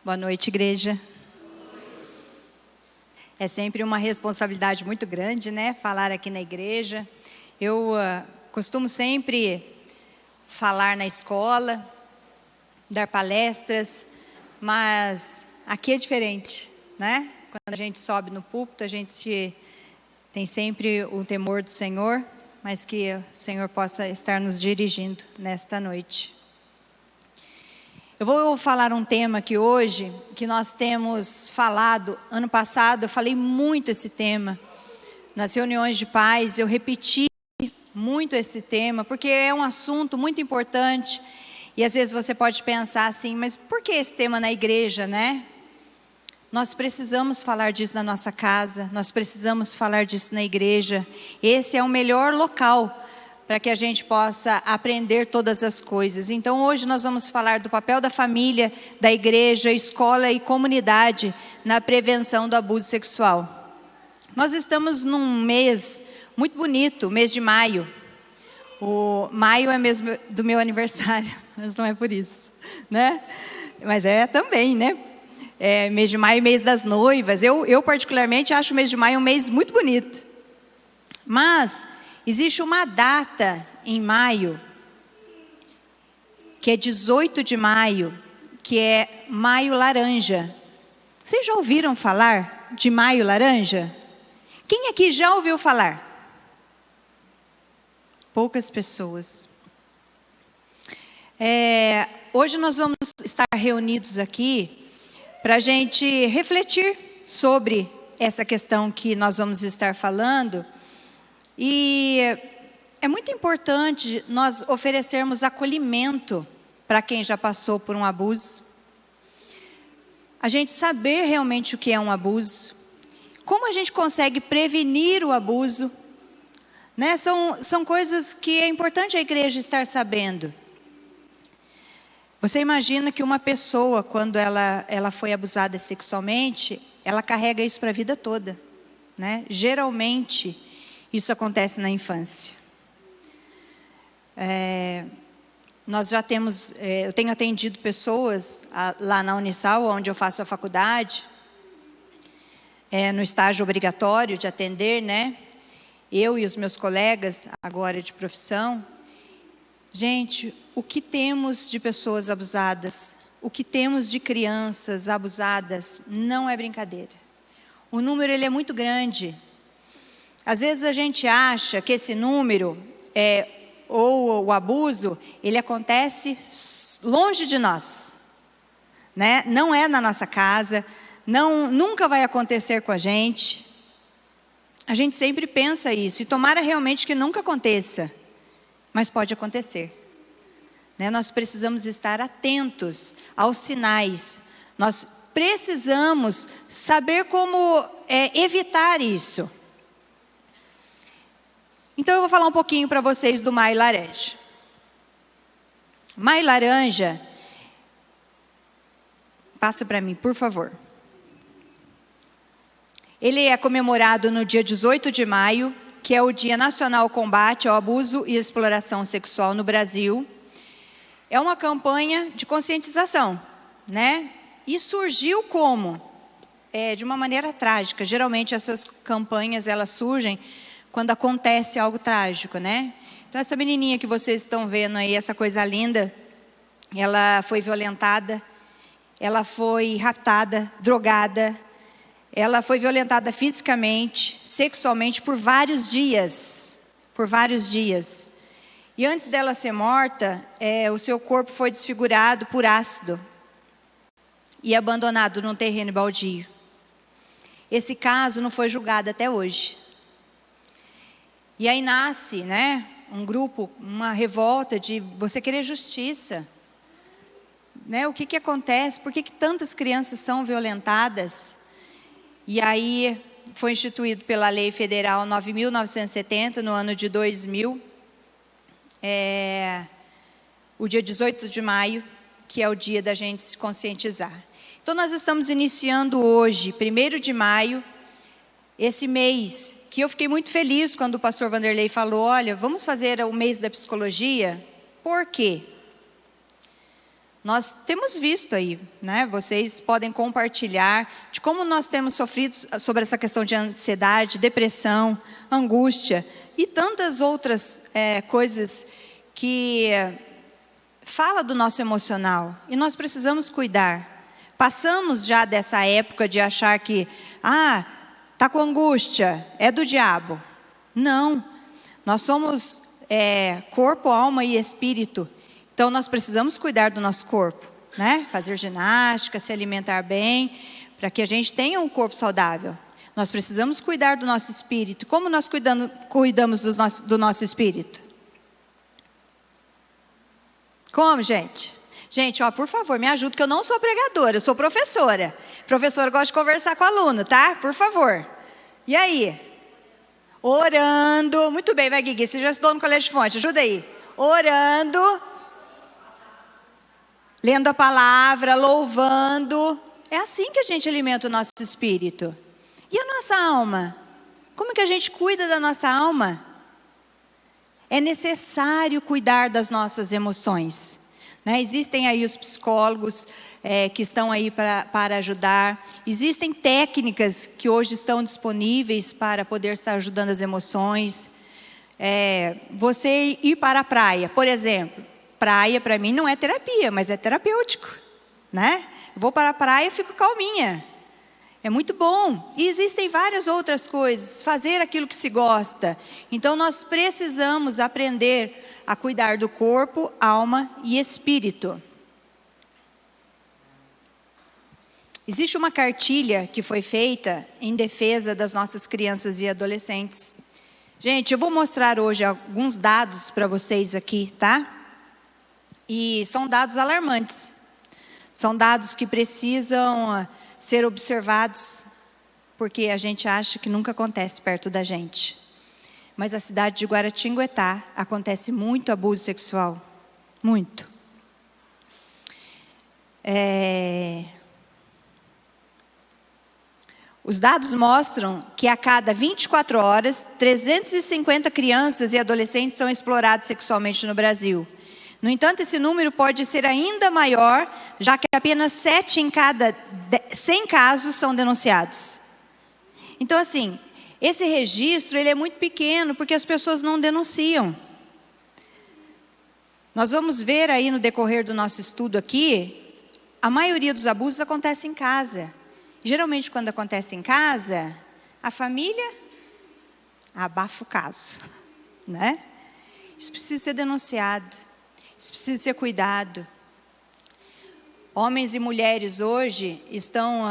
Boa noite, igreja. É sempre uma responsabilidade muito grande, né? Falar aqui na igreja. Eu costumo sempre falar na escola, dar palestras, mas aqui é diferente, né? Quando a gente sobe no púlpito, a gente tem sempre o temor do Senhor, mas que o Senhor possa estar nos dirigindo nesta noite. Eu vou falar um tema aqui hoje, que nós temos falado. Ano passado eu falei muito esse tema. Nas reuniões de pais eu repeti muito esse tema, porque é um assunto muito importante. E às vezes você pode pensar assim, mas por que esse tema na igreja, né? Nós precisamos falar disso na nossa casa, nós precisamos falar disso na igreja. Esse é o melhor local para que a gente possa aprender todas as coisas. Então hoje nós vamos falar do papel da família, da igreja, escola e comunidade na prevenção do abuso sexual. Nós estamos num mês muito bonito, mês de maio. O maio é mês do meu aniversário, mas não é por isso, né? Mas é também, né? É mês de maio, mês das noivas. Eu particularmente acho o mês de maio um mês muito bonito. Mas existe uma data em maio, que é 18 de maio, que é Maio Laranja. Vocês já ouviram falar de Maio Laranja? Quem aqui já ouviu falar? Poucas pessoas. Hoje nós vamos estar reunidos aqui para a gente refletir sobre essa questão que nós vamos estar falando. E é muito importante nós oferecermos acolhimento para quem já passou por um abuso. A gente saber realmente o que é um abuso. Como a gente consegue prevenir o abuso. Né? São coisas que é importante a igreja estar sabendo. Você imagina que uma pessoa, quando ela foi abusada sexualmente, ela carrega isso para a vida toda. Né? Geralmente, isso acontece na infância. Nós já temos, eu tenho atendido pessoas lá na Unisal, onde eu faço a faculdade, no estágio obrigatório de atender, né? Eu e os meus colegas, agora de profissão. Gente, o que temos de pessoas abusadas, o que temos de crianças abusadas, não é brincadeira. O número ele é muito grande. Às vezes a gente acha que esse número, ou o abuso, ele acontece longe de nós. Né? Não é na nossa casa, nunca vai acontecer com a gente. A gente sempre pensa isso, e tomara realmente que nunca aconteça, mas pode acontecer. Né? Nós precisamos estar atentos aos sinais, nós precisamos saber como evitar isso. Então eu vou falar um pouquinho para vocês do Maio Laranja. Maio Laranja, passa para mim, por favor. Ele é comemorado no dia 18 de maio, que é o Dia Nacional Combate ao Abuso e Exploração Sexual no Brasil. É uma campanha de conscientização, né? E surgiu como? De uma maneira trágica. Geralmente essas campanhas, elas surgem quando acontece algo trágico, né? Então essa menininha que vocês estão vendo aí, essa coisa linda, ela foi violentada, ela foi raptada, drogada, ela foi violentada fisicamente, sexualmente por vários dias. Por vários dias. E antes dela ser morta, o seu corpo foi desfigurado por ácido e abandonado num terreno baldio. Esse caso não foi julgado até hoje. E aí nasce, né, um grupo, uma revolta de você querer justiça. Né? O que acontece? Por que tantas crianças são violentadas? E aí foi instituído pela Lei Federal 9.970, no ano de 2000, o dia 18 de maio, que é o dia da gente se conscientizar. Então nós estamos iniciando hoje, 1º de maio, esse mês, que eu fiquei muito feliz quando o pastor Vanderlei falou, olha, vamos fazer o mês da psicologia. Por quê? Nós temos visto aí, né? Vocês podem compartilhar de como nós temos sofrido sobre essa questão de ansiedade, depressão, angústia e tantas outras coisas que fala do nosso emocional. E nós precisamos cuidar. Passamos já dessa época de achar que, está com angústia, é do diabo. Não, nós somos corpo, alma e espírito. Então nós precisamos cuidar do nosso corpo, né? Fazer ginástica, se alimentar bem, para que a gente tenha um corpo saudável. Nós precisamos cuidar do nosso espírito. Como nós cuidamos do nosso espírito? Como, gente? Gente, por favor, me ajuda, que eu não sou pregadora, eu sou professora. Professora gosta de conversar com o aluno, tá? Por favor. E aí? Orando. Muito bem, vai, Guigui, você já estudou no Colégio de Fonte, ajuda aí. Orando. Lendo a palavra, louvando. É assim que a gente alimenta o nosso espírito. E a nossa alma? Como que a gente cuida da nossa alma? É necessário cuidar das nossas emoções, né? Existem aí os psicólogos que estão aí para ajudar. Existem técnicas que hoje estão disponíveis para poder estar ajudando as emoções. Você ir para a praia, por exemplo. Praia para mim não é terapia, mas é terapêutico, né? Eu vou para a praia e fico calminha. É muito bom. E existem várias outras coisas. Fazer aquilo que se gosta. Então nós precisamos aprender a cuidar do corpo, alma e espírito. Existe uma cartilha que foi feita em defesa das nossas crianças e adolescentes. Gente, eu vou mostrar hoje alguns dados para vocês aqui, tá? E são dados alarmantes. São dados que precisam ser observados, porque a gente acha que nunca acontece perto da gente. Mas a cidade de Guaratinguetá acontece muito abuso sexual. Muito. Os dados mostram que a cada 24 horas, 350 crianças e adolescentes são explorados sexualmente no Brasil. No entanto, esse número pode ser ainda maior, já que apenas 7 em cada 100 casos são denunciados. Então, assim, esse registro ele é muito pequeno, porque as pessoas não denunciam. Nós vamos ver aí no decorrer do nosso estudo aqui, a maioria dos abusos acontece em casa. Geralmente, quando acontece em casa, a família abafa o caso, né? Isso precisa ser denunciado. Isso precisa ser cuidado. Homens e mulheres hoje estão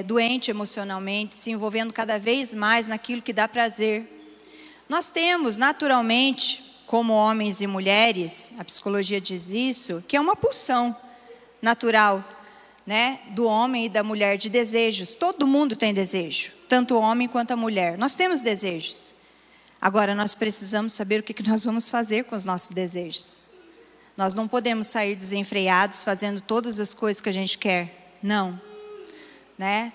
doentes emocionalmente, se envolvendo cada vez mais naquilo que dá prazer. Nós temos, naturalmente, como homens e mulheres, a psicologia diz isso, que é uma pulsão natural, né, do homem e da mulher de desejos. Todo mundo tem desejo, tanto o homem quanto a mulher. Nós temos desejos. Agora, nós precisamos saber o que nós vamos fazer com os nossos desejos. Nós não podemos sair desenfreados fazendo todas as coisas que a gente quer. Não. Né?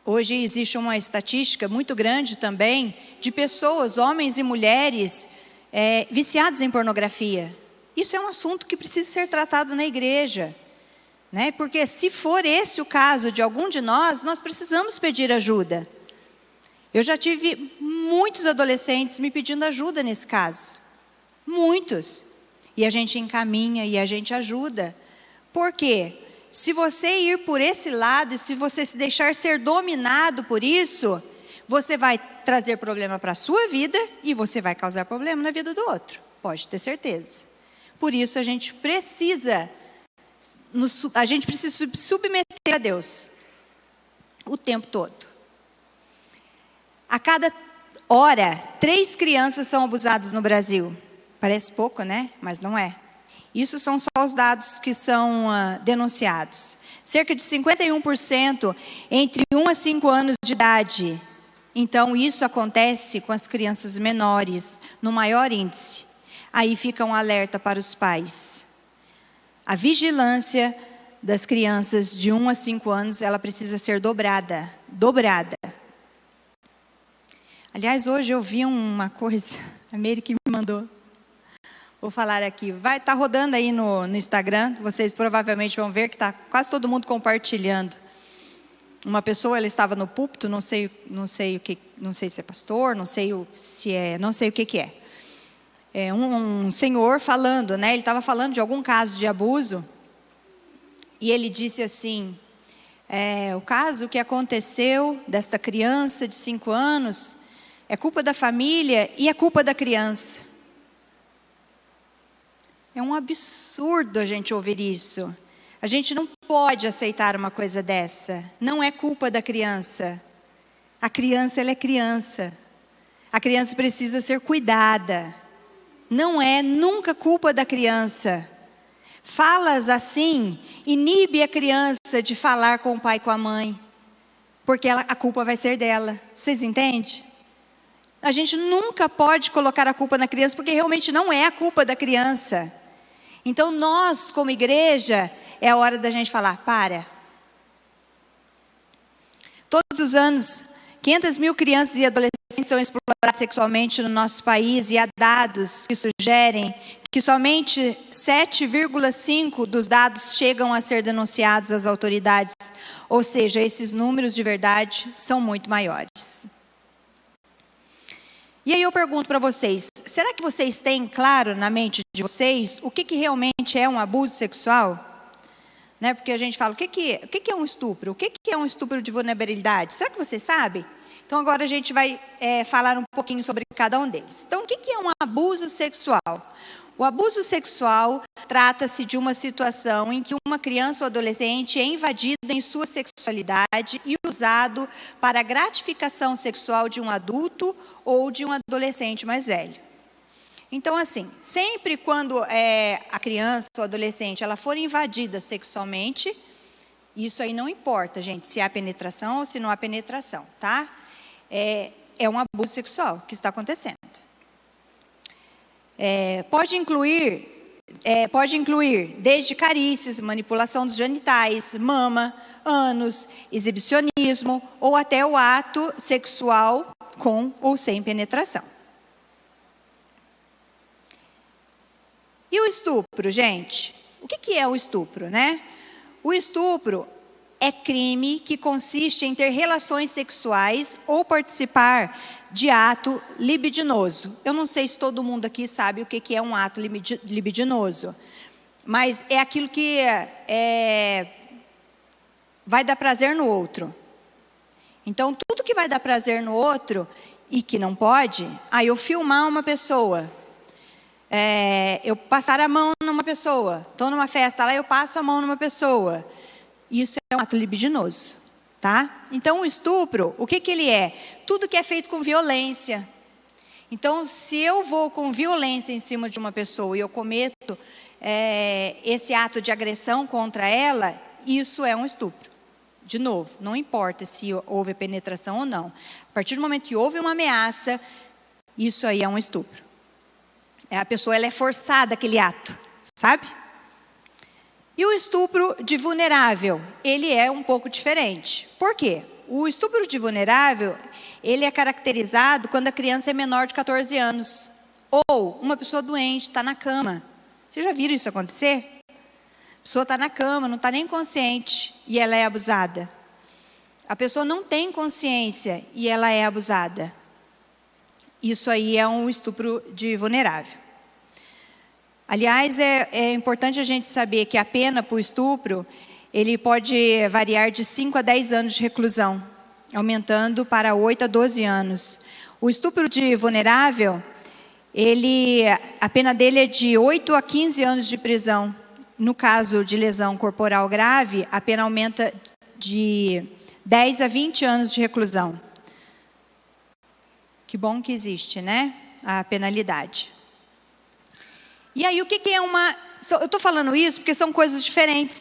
Hoje existe uma estatística muito grande também de pessoas, homens e mulheres, viciados em pornografia. Isso é um assunto que precisa ser tratado na igreja. Né? Porque se for esse o caso de algum de nós, nós precisamos pedir ajuda. Eu já tive muitos adolescentes me pedindo ajuda nesse caso. Muitos. E a gente encaminha e a gente ajuda. Por quê? Se você ir por esse lado, e se você se deixar ser dominado por isso, você vai trazer problema para a sua vida e você vai causar problema na vida do outro. Pode ter certeza. Por isso a gente precisa submeter a Deus o tempo todo. A cada hora, 3 crianças são abusadas no Brasil. Parece pouco, né? Mas não é. Isso são só os dados que são denunciados. Cerca de 51% entre 1 a 5 anos de idade. Então, isso acontece com as crianças menores, no maior índice. Aí fica um alerta para os pais. A vigilância das crianças de 1 a 5 anos, ela precisa ser dobrada. Dobrada. Aliás, hoje eu vi uma coisa, a Meire que me mandou. Vou falar aqui. Vai estar rodando aí no Instagram. Vocês provavelmente vão ver que está quase todo mundo compartilhando. Uma pessoa, ela estava no púlpito, não sei se é pastor, não sei o que é. É um senhor falando, né? Ele estava falando de algum caso de abuso. E ele disse assim: o caso que aconteceu desta criança de 5 anos é culpa da família e é culpa da criança. É um absurdo a gente ouvir isso. A gente não pode aceitar uma coisa dessa. Não é culpa da criança. A criança, ela é criança. A criança precisa ser cuidada. Não é nunca culpa da criança. Falas assim, inibe a criança de falar com o pai e com a mãe. Porque a culpa vai ser dela. Vocês entendem? A gente nunca pode colocar a culpa na criança, porque realmente não é a culpa da criança. Então nós, como igreja, é a hora da gente falar: para. Todos os anos, 500 mil crianças e adolescentes são exploradas sexualmente no nosso país, e há dados que sugerem que somente 7,5% dos dados chegam a ser denunciados às autoridades. Ou seja, esses números de verdade são muito maiores. E aí eu pergunto para vocês: será que vocês têm claro na mente de vocês o que realmente é um abuso sexual? Né? Porque a gente fala, o que é um estupro? O que é um estupro de vulnerabilidade? Será que você sabe? Então agora a gente vai falar um pouquinho sobre cada um deles. Então o que é um abuso sexual? O abuso sexual trata-se de uma situação em que uma criança ou adolescente é invadida em sua sexualidade e usado para a gratificação sexual de um adulto ou de um adolescente mais velho. Então, assim, sempre quando a criança ou adolescente ela for invadida sexualmente, isso aí não importa, gente, se há penetração ou se não há penetração, tá? É um abuso sexual que está acontecendo. Pode incluir desde carícias, manipulação dos genitais, mama, ânus, exibicionismo ou até o ato sexual com ou sem penetração. E o estupro, gente? O que é o estupro, né? O estupro é crime que consiste em ter relações sexuais ou participar de ato libidinoso. Eu não sei se todo mundo aqui sabe o que é um ato libidinoso, mas é aquilo que vai dar prazer no outro. Então, tudo que vai dar prazer no outro e que não pode, eu filmar uma pessoa, eu passar a mão numa pessoa, estou numa festa lá, eu passo a mão numa pessoa, isso é um ato libidinoso, tá? Então o estupro, o que ele é? Tudo que é feito com violência. Então se eu vou com violência em cima de uma pessoa e eu cometo esse ato de agressão contra ela, isso é um estupro. De novo, não importa se houve penetração ou não. A partir do momento que houve uma ameaça, isso aí é um estupro. A pessoa ela é forçada àquele ato, sabe? E o estupro de vulnerável, ele é um pouco diferente. Por quê? O estupro de vulnerável, ele é caracterizado quando a criança é menor de 14 anos. Ou uma pessoa doente, está na cama. Vocês já viram isso acontecer? A pessoa está na cama, não está nem consciente e ela é abusada. A pessoa não tem consciência e ela é abusada. Isso aí é um estupro de vulnerável. Aliás, é importante a gente saber que a pena por estupro, ele pode variar de 5 a 10 anos de reclusão, aumentando para 8 a 12 anos. O estupro de vulnerável, a pena dele é de 8 a 15 anos de prisão. No caso de lesão corporal grave, a pena aumenta de 10 a 20 anos de reclusão. Que bom que existe, né? A penalidade. E aí, o que é uma... Eu estou falando isso porque são coisas diferentes.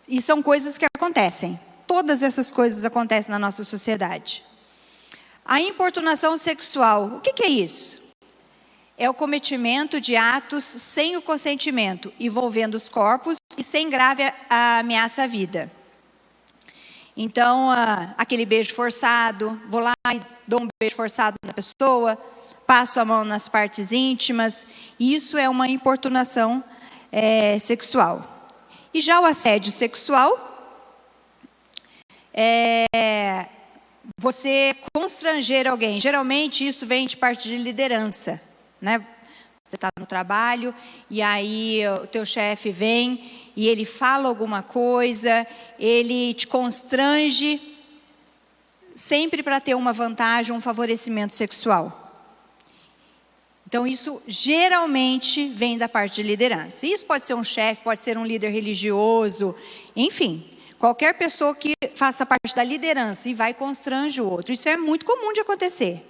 E são coisas que acontecem. Todas essas coisas acontecem na nossa sociedade. A importunação sexual, o que é isso? É o cometimento de atos sem o consentimento, envolvendo os corpos e sem grave ameaça à vida. Então, aquele beijo forçado, vou lá e dou um beijo forçado na pessoa, passo a mão nas partes íntimas. Isso é uma importunação sexual. E já o assédio sexual você constranger alguém. Geralmente isso vem de parte de liderança, né? Você está no trabalho e aí o teu chefe vem e ele fala alguma coisa, ele te constrange sempre para ter uma vantagem, um favorecimento sexual. Então isso geralmente vem da parte de liderança. Isso pode ser um chefe, pode ser um líder religioso, enfim. Qualquer pessoa que faça parte da liderança e vai constrange o outro. Isso é muito comum de acontecer.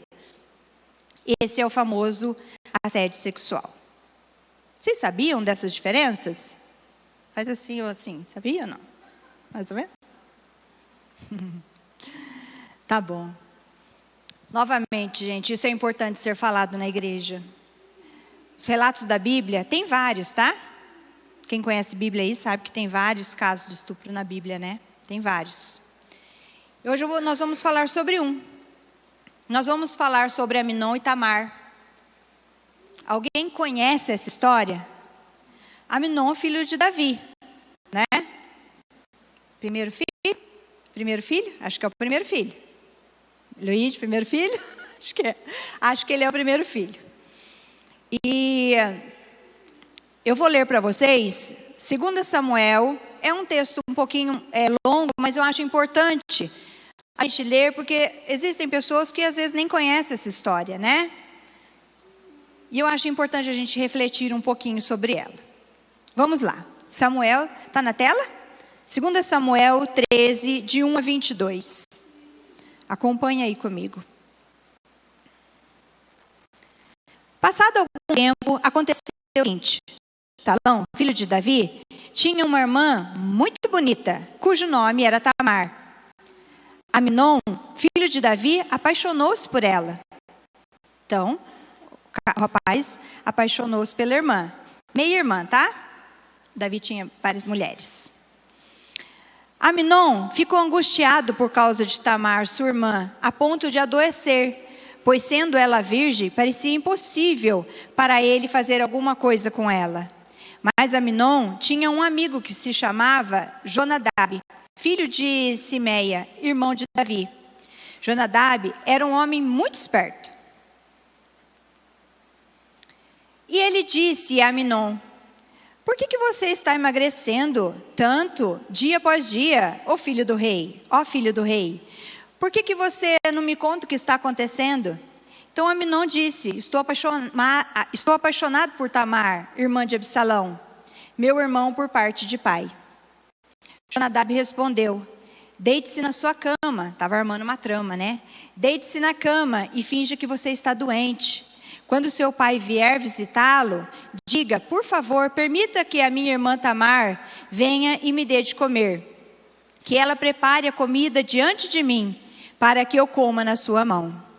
Esse é o famoso assédio sexual. Vocês sabiam dessas diferenças? Faz assim ou assim. Sabia ou não? Mais ou menos? Tá bom. Novamente, gente, isso é importante ser falado na igreja. Os relatos da Bíblia, tem vários, tá? Quem conhece a Bíblia aí sabe que tem vários casos de estupro na Bíblia, né? Tem vários. Hoje nós vamos falar sobre um. Nós vamos falar sobre Amnon e Tamar. Alguém conhece essa história? Amnon, filho de Davi, né? Primeiro filho? Acho que é o primeiro filho. Luiz, primeiro filho? Acho que é. Acho que ele é o primeiro filho. E eu vou ler para vocês, 2 Samuel, é um texto um pouquinho longo, mas eu acho importante a gente ler, porque existem pessoas que às vezes nem conhecem essa história, né? E eu acho importante a gente refletir um pouquinho sobre ela. Vamos lá. Samuel, está na tela? 2 Samuel 13, de 1 a 22. Acompanha aí comigo. Passado algum tempo, aconteceu o seguinte. Absalão, filho de Davi, tinha uma irmã muito bonita, cujo nome era Tamar. Amnon, filho de Davi, apaixonou-se por ela. Então, o rapaz apaixonou-se pela irmã. Meia-irmã, tá? Davi tinha várias mulheres. Amnon ficou angustiado por causa de Tamar, sua irmã, a ponto de adoecer, pois sendo ela virgem, parecia impossível para ele fazer alguma coisa com ela. Mas Amnon tinha um amigo que se chamava Jonadab, filho de Simeia, irmão de Davi. Jonadab era um homem muito esperto. E ele disse a Amnon: por que você está emagrecendo tanto, dia após dia, ó filho do rei? Por que você não me conta o que está acontecendo? Então Amnon disse: estou apaixonado por Tamar, irmã de Absalão, meu irmão por parte de pai. Jonadab respondeu: deite-se na sua cama. Estava armando uma trama, né? Deite-se na cama e finja que você está doente. Quando seu pai vier visitá-lo, diga: por favor, permita que a minha irmã Tamar venha e me dê de comer. Que ela prepare a comida diante de mim, para que eu coma na sua mão.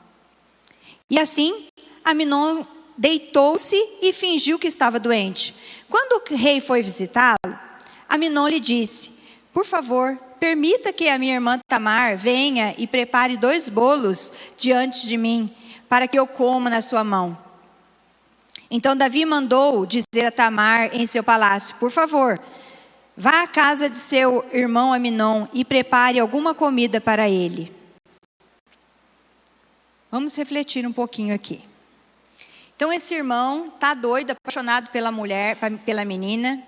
E assim, Amnon deitou-se e fingiu que estava doente. Quando o rei foi visitá-lo, Amnon lhe disse: por favor, permita que a minha irmã Tamar venha e prepare 2 bolos diante de mim, para que eu coma na sua mão. Então Davi mandou dizer a Tamar em seu palácio: por favor, vá à casa de seu irmão Amnon e prepare alguma comida para ele. Vamos refletir um pouquinho aqui. Então esse irmão está doido, apaixonado pela mulher, pela menina.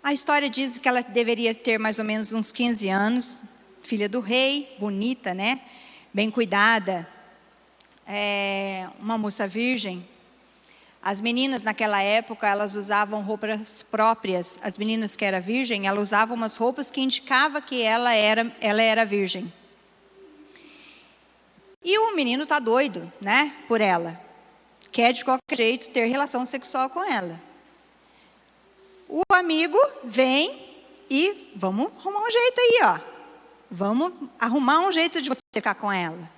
A história diz que ela deveria ter mais ou menos uns 15 anos, filha do rei, bonita, né? Bem cuidada, uma moça virgem. As meninas naquela época, elas usavam roupas próprias. As meninas que eram virgem, elas usavam umas roupas que indicavam que ela era virgem. E o menino está doido, né, por ela. Quer de qualquer jeito ter relação sexual com ela. O amigo vem e vamos arrumar um jeito aí, ó. Vamos arrumar um jeito de você ficar com ela.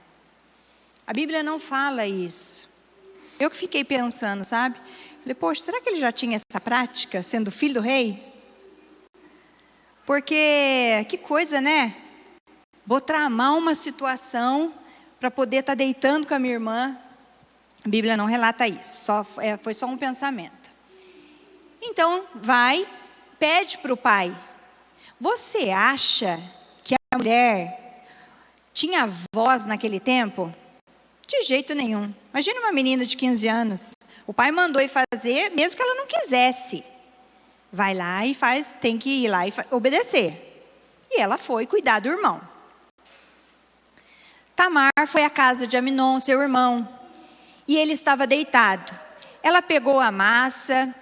A Bíblia não fala isso. Eu que fiquei pensando, sabe? Falei, poxa, será que ele já tinha essa prática, sendo filho do rei? Porque, que coisa, né? Vou tramar uma situação para poder estar deitando com a minha irmã. A Bíblia não relata isso, foi só um pensamento. Então, vai, pede para o pai. Você acha que a mulher tinha voz naquele tempo? De jeito nenhum. Imagina uma menina de 15 anos. O pai mandou ir fazer, mesmo que ela não quisesse. Vai lá e faz, tem que ir lá e obedecer. E ela foi cuidar do irmão. Tamar foi à casa de Amnon, seu irmão, e ele estava deitado. Ela pegou a massa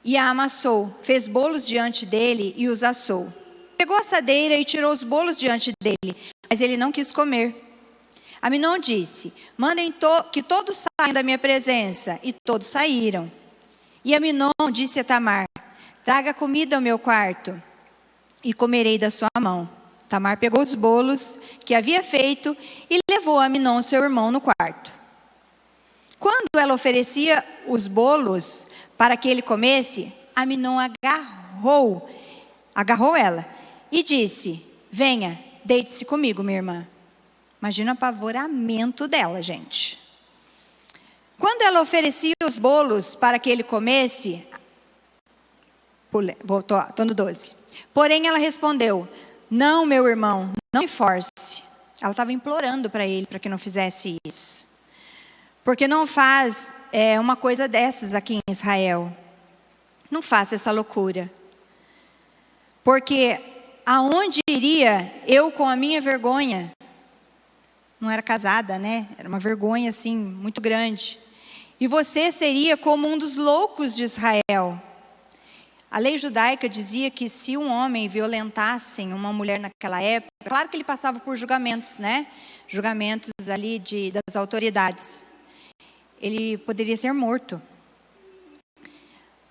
e a amassou, fez bolos diante dele e os assou. Pegou a assadeira e tirou os bolos diante dele, mas ele não quis comer. Amnon disse: mandem que todos saiam da minha presença. E todos saíram. E Amnon disse a Tamar: traga comida ao meu quarto e comerei da sua mão. Tamar pegou os bolos que havia feito e levou Amnon, seu irmão, no quarto. Quando ela oferecia os bolos para que ele comesse, Amnon agarrou ela e disse: venha, deite-se comigo, minha irmã. Imagina o apavoramento dela, gente. Quando ela oferecia os bolos para que ele comesse, estou no 12. Porém ela respondeu: não, meu irmão, não me force. Ela estava implorando para ele para que não fizesse isso. Porque não faz uma coisa dessas aqui em Israel. Não faça essa loucura. Porque aonde iria eu com a minha vergonha? Não era casada, né? Era uma vergonha assim muito grande. E você seria como um dos loucos de Israel. A lei judaica dizia que se um homem violentasse uma mulher naquela época, claro que ele passava por julgamentos, né? Julgamentos ali das autoridades. Ele poderia ser morto.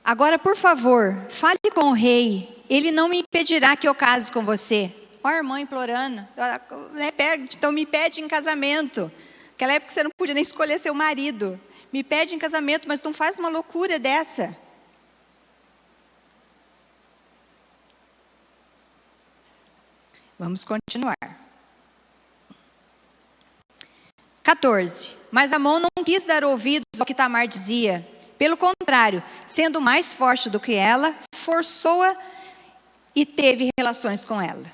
Agora, por favor, fale com o rei. Ele não me impedirá que eu case com você. Olha a irmã implorando. Então me pede em casamento. Naquela época você não podia nem escolher seu marido. Me pede em casamento, mas não faz uma loucura dessa. Vamos continuar. 14. Mas Amon não quis dar ouvidos ao que Tamar dizia. Pelo contrário, sendo mais forte do que ela, forçou-a e teve relações com ela.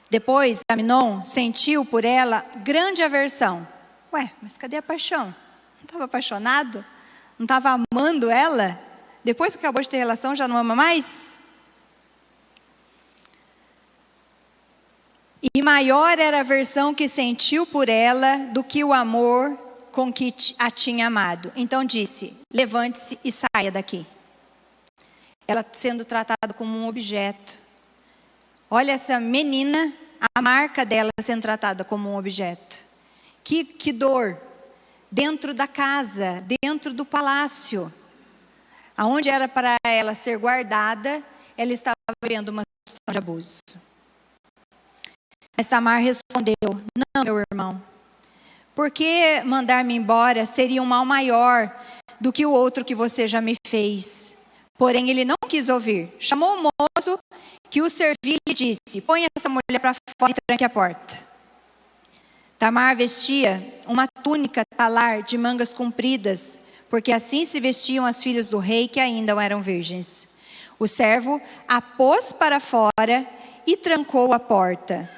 Depois, Amnon sentiu por ela grande aversão. Ué, mas cadê a paixão? Não estava apaixonado? Não estava amando ela? Depois que acabou de ter relação, já não ama mais? E maior era a aversão que sentiu por ela do que o amor com que a tinha amado. Então disse: levante-se e saia daqui. Ela sendo tratada como um objeto. Olha essa menina, a marca dela sendo tratada como um objeto. Que dor. Dentro da casa, dentro do palácio. Aonde era para ela ser guardada, ela estava vivendo uma situação de abuso. Mas Tamar respondeu: não, meu irmão. Por que mandar-me embora seria um mal maior do que o outro que você já me fez? Porém, ele não quis ouvir. Chamou o moço que o servia e disse: põe essa mulher para fora e tranque a porta. Tamar vestia uma túnica talar de mangas compridas, porque assim se vestiam as filhas do rei que ainda eram virgens. O servo a pôs para fora e trancou a porta.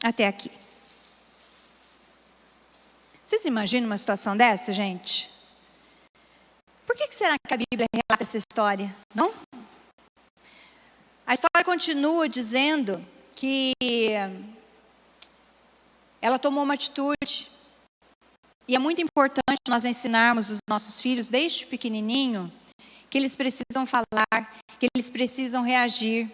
Até aqui. Vocês imaginam uma situação dessa, gente? Por que será que a Bíblia relata essa história? Não? A história continua dizendo que ela tomou uma atitude. E é muito importante nós ensinarmos os nossos filhos, desde pequenininho, que eles precisam falar, que eles precisam reagir.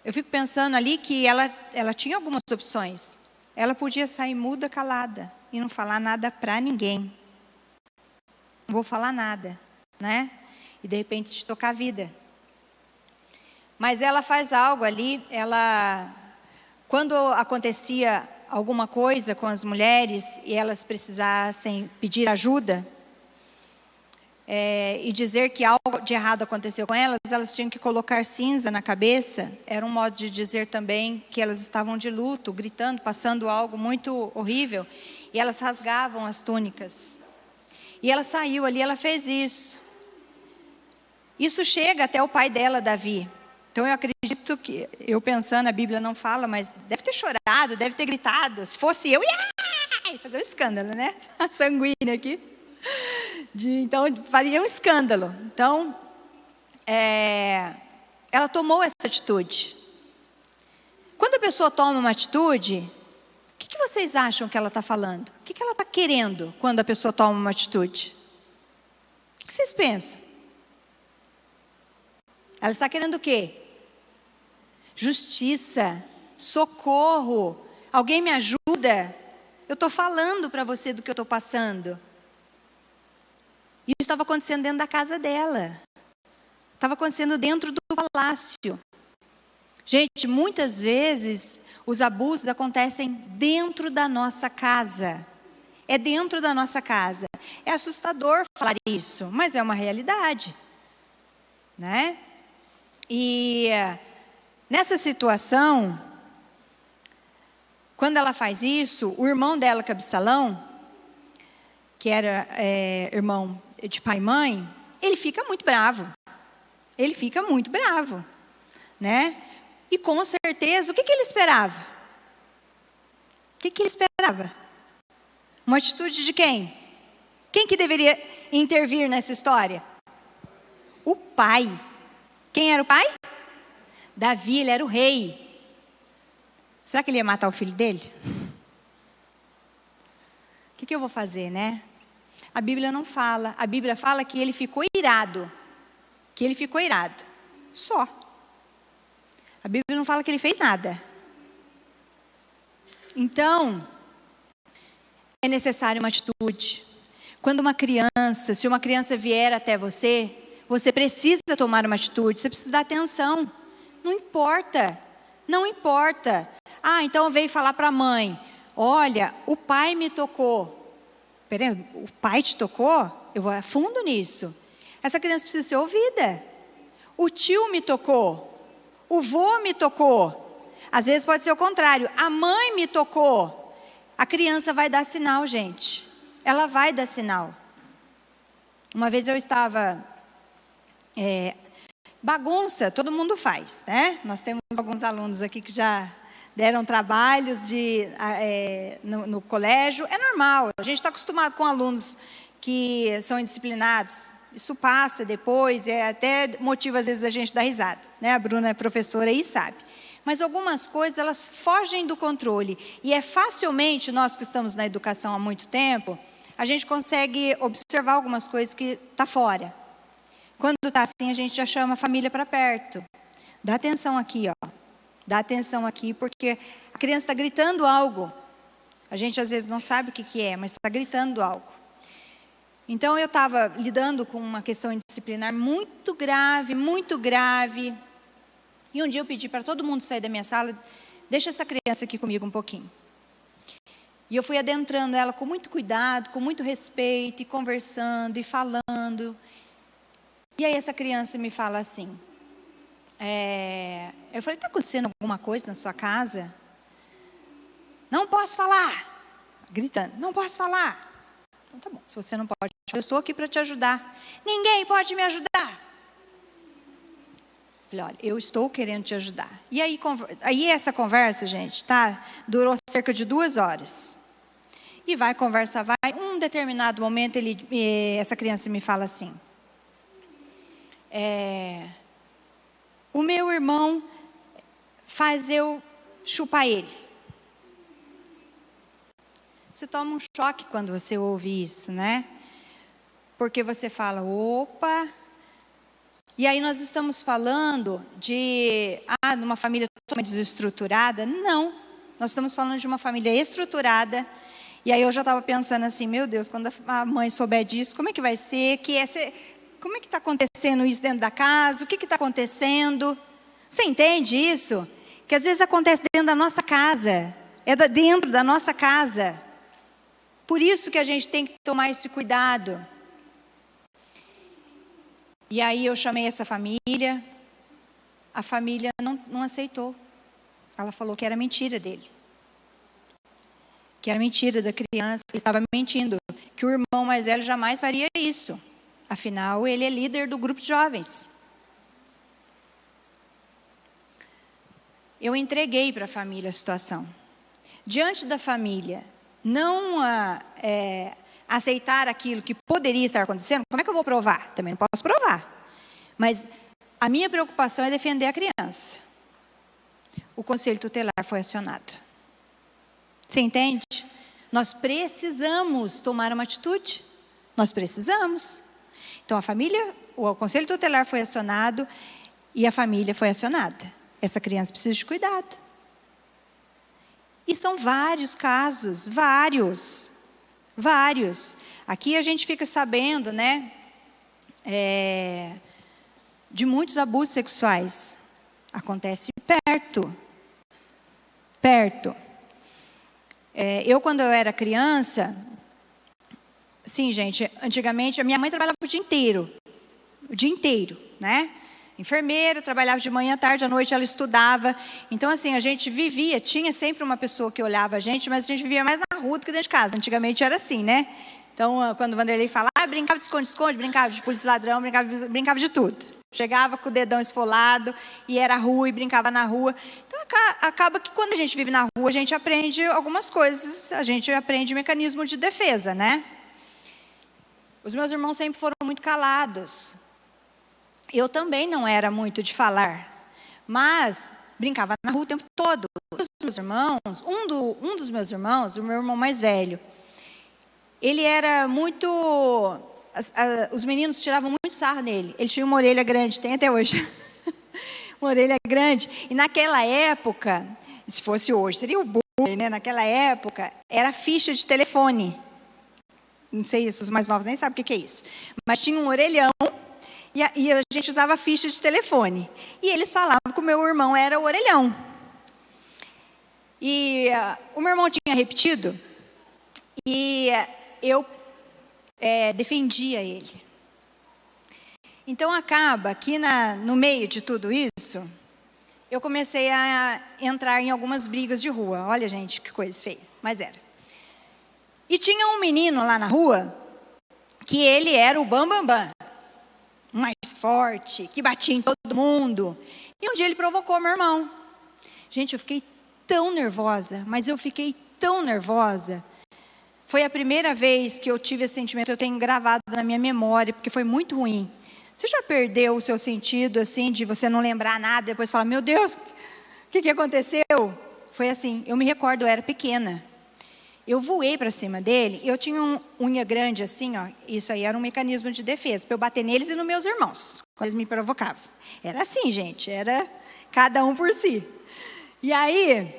Eu fico pensando ali que ela tinha algumas opções. Ela podia sair muda, calada, e não falar nada para ninguém. Não vou falar nada, né? E de repente te tocar a vida. Mas ela faz algo ali, quando acontecia alguma coisa com as mulheres e elas precisassem pedir ajuda, e dizer que algo de errado aconteceu com elas, elas tinham que colocar cinza na cabeça. Era um modo de dizer também que elas estavam de luto, gritando, passando algo muito horrível. E elas rasgavam as túnicas. E ela saiu ali, ela fez isso. Isso chega até o pai dela, Davi. Então eu acredito que, eu pensando, a Bíblia não fala, mas deve ter chorado, deve ter gritado. Se fosse eu, ia fazer um escândalo, né? A sanguínea aqui. Então, faria um escândalo. Então, ela tomou essa atitude. Quando a pessoa toma uma atitude, o que vocês acham que ela está falando? O que ela está querendo quando a pessoa toma uma atitude? O que vocês pensam? Ela está querendo o quê? Justiça, socorro, alguém me ajuda? Eu estou falando para você do que eu estou passando. Isso estava acontecendo dentro da casa dela. Estava acontecendo dentro do palácio. Gente, muitas vezes os abusos acontecem dentro da nossa casa. É dentro da nossa casa. É assustador falar isso, mas é uma realidade, né? E nessa situação, quando ela faz isso, o irmão dela, que é Absalão, que era irmão de pai e mãe, ele fica muito bravo. Ele fica muito bravo, né? E com certeza, o que ele esperava? O que ele esperava? Uma atitude de quem? Quem que deveria intervir nessa história? O pai. Quem era o pai? Davi, ele era o rei. Será que ele ia matar o filho dele? O que eu vou fazer, né? A Bíblia não fala. A Bíblia fala que ele ficou irado. Que ele ficou irado. Só. A Bíblia não fala que ele fez nada. Então, é necessária uma atitude. Quando uma criança, se uma criança vier até você, você precisa tomar uma atitude, você precisa dar atenção. Não importa, não importa. Então veio falar para a mãe, olha, o pai me tocou. Peraí, o pai te tocou? Eu vou a fundo nisso. Essa criança precisa ser ouvida. O tio me tocou. O vô me tocou. Às vezes pode ser o contrário. A mãe me tocou. A criança vai dar sinal, gente. Ela vai dar sinal. Uma vez eu estava... bagunça, todo mundo faz, né? Nós temos alguns alunos aqui que já deram trabalhos no colégio. É normal, a gente está acostumado com alunos que são indisciplinados. Isso passa depois, até motiva às vezes a gente dar risada, né? A Bruna é professora e sabe. Mas algumas coisas, elas fogem do controle. E facilmente, nós que estamos na educação há muito tempo, a gente consegue observar algumas coisas que estão fora. Quando está assim, a gente já chama a família para perto. Dá atenção aqui, ó. Dá atenção aqui, porque a criança está gritando algo. A gente às vezes não sabe o que é, mas está gritando algo. Então eu estava lidando com uma questão disciplinar muito grave, muito grave. E um dia eu pedi para todo mundo sair da minha sala, deixa essa criança aqui comigo um pouquinho. E eu fui adentrando ela com muito cuidado, com muito respeito, e conversando, e falando. E aí essa criança me fala assim, eu falei, está acontecendo alguma coisa na sua casa? Não posso falar. Gritando, não posso falar. Então tá bom, se você não pode, eu estou aqui para te ajudar. Ninguém pode me ajudar. Falei, olha, eu estou querendo te ajudar. E aí essa conversa, gente, durou cerca de 2 horas. E conversa vai. Um determinado momento, essa criança me fala assim, o meu irmão faz eu chupar ele. Você toma um choque quando você ouve isso, né? Porque você fala, opa. E aí nós estamos falando de uma família totalmente desestruturada? Não, nós estamos falando de uma família estruturada. E aí eu já estava pensando assim, meu Deus, quando a mãe souber disso, como é que vai ser? Como é que está acontecendo isso dentro da casa? O que está acontecendo? Você entende isso? Que às vezes acontece dentro da nossa casa. Dentro da nossa casa. Por isso que a gente tem que tomar esse cuidado. E aí eu chamei essa família, a família não aceitou. Ela falou que era mentira dele. Que era mentira da criança, que estava mentindo. Que o irmão mais velho jamais faria isso. Afinal, ele é líder do grupo de jovens. Eu entreguei para a família a situação. Diante da família não aceitar aquilo que poderia estar acontecendo, como é que eu vou provar? Também não posso provar. Mas a minha preocupação é defender a criança. O conselho tutelar foi acionado. Você entende? Nós precisamos tomar uma atitude. Nós precisamos. Então a família, o conselho tutelar foi acionado e a família foi acionada. Essa criança precisa de cuidado. E são vários casos, vários. Aqui a gente fica sabendo, né, de muitos abusos sexuais. Acontece perto. Eu, quando eu era criança, sim, gente, antigamente a minha mãe trabalhava o dia inteiro, né? Enfermeira, trabalhava de manhã, tarde, à noite ela estudava. Então, assim, a gente vivia, tinha sempre uma pessoa que olhava a gente, mas a gente vivia mais na rua do que dentro de casa. Antigamente era assim, né? Então, quando o Vanderlei falava, brincava de esconde-esconde, brincava de polícia e ladrão, brincava de tudo. Chegava com o dedão esfolado e era rua e brincava na rua. Então, acaba que quando a gente vive na rua, a gente aprende algumas coisas, a gente aprende mecanismo de defesa, né? Os meus irmãos sempre foram muito calados. Eu também não era muito de falar, mas brincava na rua o tempo todo. Os meus irmãos, um dos meus irmãos, o meu irmão mais velho, ele era muito... os meninos tiravam muito sarro nele. Ele tinha uma orelha grande, tem até hoje. Uma orelha grande. E naquela época, se fosse hoje, seria o bullying, né? Naquela época, era ficha de telefone. Não sei, os mais novos nem sabem o que é isso. Mas tinha um orelhão. E a gente usava ficha de telefone. E eles falavam que o meu irmão era o orelhão. E o meu irmão tinha repetido. E eu defendia ele. Então acaba que no meio de tudo isso, eu comecei a entrar em algumas brigas de rua. Olha, gente, que coisa feia. Mas era. E tinha um menino lá na rua, que ele era o bambambam. Mais forte, que batia em todo mundo. E um dia ele provocou meu irmão. Gente, eu fiquei tão nervosa, mas eu fiquei tão nervosa. Foi a primeira vez que eu tive esse sentimento, eu tenho gravado na minha memória, porque foi muito ruim. Você já perdeu o seu sentido, assim, de você não lembrar nada, depois falar, meu Deus, o que aconteceu? Foi assim, eu me recordo, eu era pequena. Eu voei para cima dele, eu tinha uma unha grande assim, ó, isso aí era um mecanismo de defesa, para eu bater neles e nos meus irmãos, quando eles me provocavam. Era assim, gente, era cada um por si. E aí,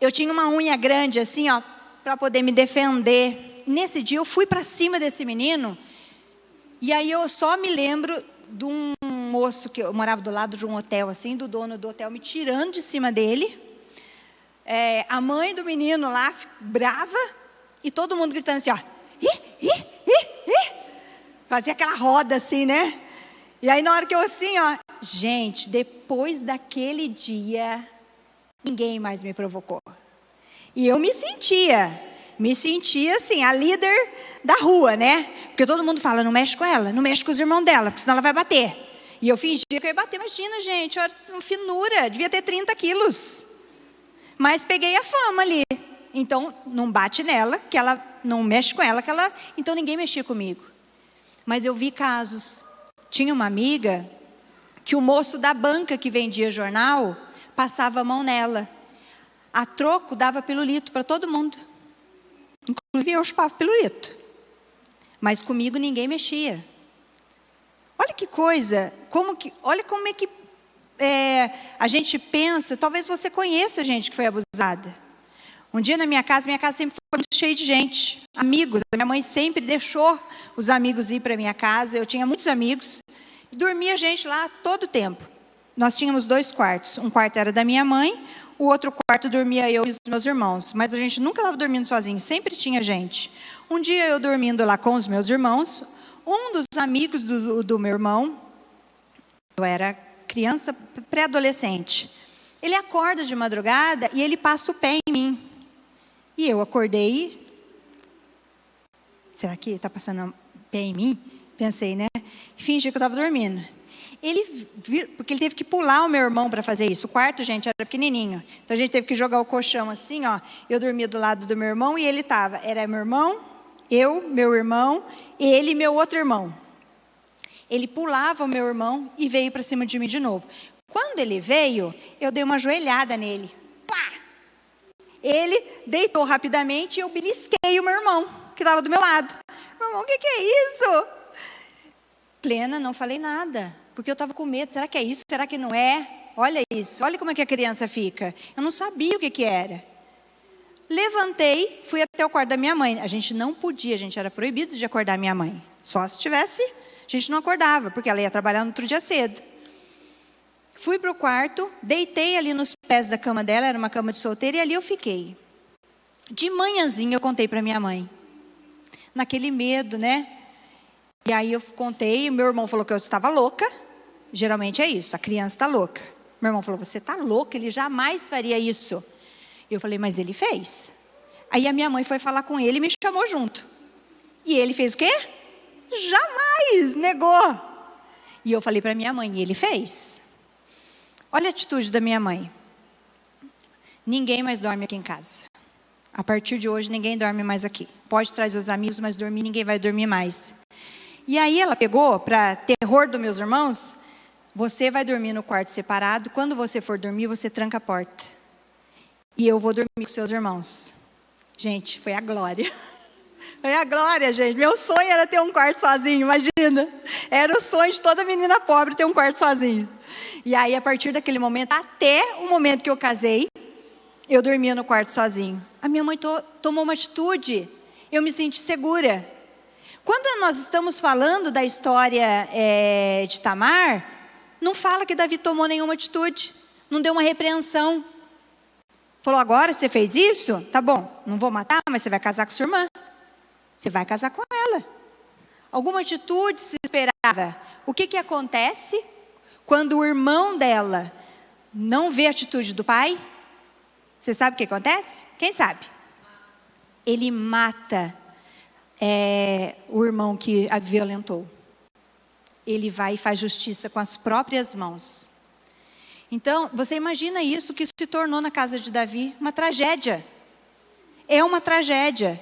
eu tinha uma unha grande assim, ó, para poder me defender. Nesse dia, eu fui para cima desse menino, e aí eu só me lembro de um moço, que eu morava do lado de um hotel, assim, do dono do hotel me tirando de cima dele. A mãe do menino lá, brava, e todo mundo gritando assim, ó, fazia aquela roda assim, né? E aí na hora que eu assim, ó, gente, depois daquele dia, ninguém mais me provocou. E eu me sentia assim, a líder da rua, né? Porque todo mundo fala, não mexe com ela, não mexe com os irmãos dela, porque senão ela vai bater. E eu fingia que eu ia bater, imagina, gente, eu era uma finura, devia ter 30 quilos. Mas peguei a fama ali. Então, não bate nela, que ela não mexe com ela, então ninguém mexia comigo. Mas eu vi casos. Tinha uma amiga que o moço da banca que vendia jornal passava a mão nela. A troco dava pirulito para todo mundo. Inclusive eu chupava pirulito. Mas comigo ninguém mexia. Olha que coisa, olha como é que a gente pensa, talvez você conheça gente que foi abusada. Um dia na minha casa sempre foi muito cheia de gente, amigos. A minha mãe sempre deixou os amigos ir para minha casa, eu tinha muitos amigos, e dormia gente lá todo o tempo. Nós tínhamos 2 quartos, um quarto era da minha mãe, o outro quarto dormia eu e os meus irmãos, mas a gente nunca estava dormindo sozinho, sempre tinha gente. Um dia eu dormindo lá com os meus irmãos, Um dos amigos do meu irmão, eu era criança, pré-adolescente, ele acorda de madrugada e ele passa o pé em mim. E eu acordei, será que está passando o pé em mim? Pensei, né? Fingi que eu estava dormindo. Porque ele teve que pular o meu irmão para fazer isso. O quarto, gente, era pequenininho. Então a gente teve que jogar o colchão assim, ó. Eu dormia do lado do meu irmão e ele estava. Era meu irmão, eu, meu irmão, ele e meu outro irmão. Ele pulava o meu irmão e veio para cima de mim de novo. Quando ele veio, eu dei uma joelhada nele. Pá! Ele deitou rapidamente e eu belisquei o meu irmão, que estava do meu lado. Meu irmão, o que é isso? Plena, não falei nada, porque eu estava com medo. Será que é isso? Será que não é? Olha isso, olha como é que a criança fica. Eu não sabia o que era. Levantei, fui até o quarto da minha mãe. A gente não podia, a gente era proibido de acordar minha mãe. Só se tivesse, a gente não acordava, porque ela ia trabalhar no outro dia cedo. Fui para o quarto, deitei ali nos pés da cama dela, era uma cama de solteira, e ali eu fiquei. De manhãzinha eu contei para minha mãe. Naquele medo, né? E aí eu contei, meu irmão falou que eu estava louca. Geralmente é isso, a criança está louca. Meu irmão falou, você está louca, ele jamais faria isso. Eu falei, mas ele fez. Aí a minha mãe foi falar com ele e me chamou junto. E ele fez o quê? Jamais negou. E eu falei para minha mãe, e ele fez. Olha a atitude da minha mãe. Ninguém mais dorme aqui em casa. A partir de hoje, ninguém dorme mais aqui. Pode trazer os amigos, mas dormir, ninguém vai dormir mais. E aí ela pegou, para terror dos meus irmãos, você vai dormir no quarto separado. Quando você for dormir, você tranca a porta. E eu vou dormir com seus irmãos. Gente, foi a glória. Foi a glória, gente. Meu sonho era ter um quarto sozinho, imagina. Era o sonho de toda menina pobre ter um quarto sozinho. E aí, a partir daquele momento, até o momento que eu casei, eu dormia no quarto sozinho. A minha mãe tomou uma atitude. Eu me senti segura. Quando nós estamos falando da história de Tamar, não fala que Davi tomou nenhuma atitude. Não deu uma repreensão. Falou, agora você fez isso? Tá bom, não vou matar, mas você vai casar com sua irmã. Você vai casar com ela. Alguma atitude se esperava. O que acontece quando o irmão dela não vê a atitude do pai? Você sabe o que acontece? Quem sabe? Ele mata o irmão que a violentou. Ele vai e faz justiça com as próprias mãos. Então, você imagina isso que se tornou na casa de Davi uma tragédia. É uma tragédia.